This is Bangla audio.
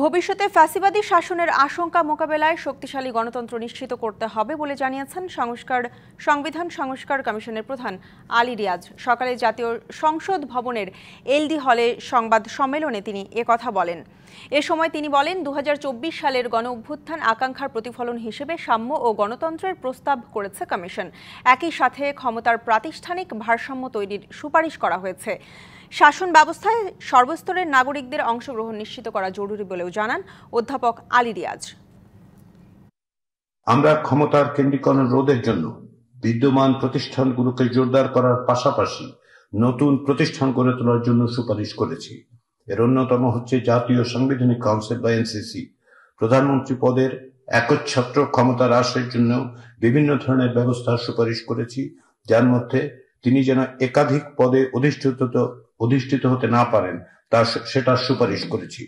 ভবিষ্যতে ফ্যাসিবাদী শাসনের আশঙ্কা মোকাবেলায় শক্তিশালী গণতন্ত্র নিশ্চিত করতে হবে বলে জানিয়েছেন সংবিধান সংস্কার কমিশনের প্রধান আলী রিয়াজ। সকালে জাতীয় সংসদ ভবনের এলডি হলে সংবাদ সম্মেলনে তিনি একথা বলেন। এ সময় তিনি বলেন, 2024 সালের গণঅভ্যুত্থান আকাঙ্ক্ষার প্রতিফলন হিসেবে সাম্য ও গণতন্ত্রের প্রস্তাব করেছে কমিশন। একই সাথে ক্ষমতার প্রাতিষ্ঠানিক ভারসাম্য তৈরির সুপারিশ করা হয়েছে। শাসন ব্যবস্থায় সর্বস্তরের নাগরিকদের অংশগ্রহণ নিশ্চিত করা জরুরি বলেও জানান অধ্যাপক আলী রিয়াজ। আমরা ক্ষমতার কেন্দ্রীকরণ রোধের জন্য বিদ্যমান প্রতিষ্ঠানগুলোকে জোরদার করার পাশাপাশি নতুন প্রতিষ্ঠান গড়ে তোলার জন্য সুপারিশ করেছি। এর অন্যতম হচ্ছে জাতীয় সাংবিধানিক কাউন্সিল বা এনসিসি। প্রধানমন্ত্রী পদের একচ্ছত্র ক্ষমতা হ্রাসের জন্য বিভিন্ন ধরনের ব্যবস্থার সুপারিশ করেছি, যার মধ্যে তিনি যেন একাধিক পদে অধিষ্ঠিত হতে না পারেন সেটার সুপারিশ করেছি।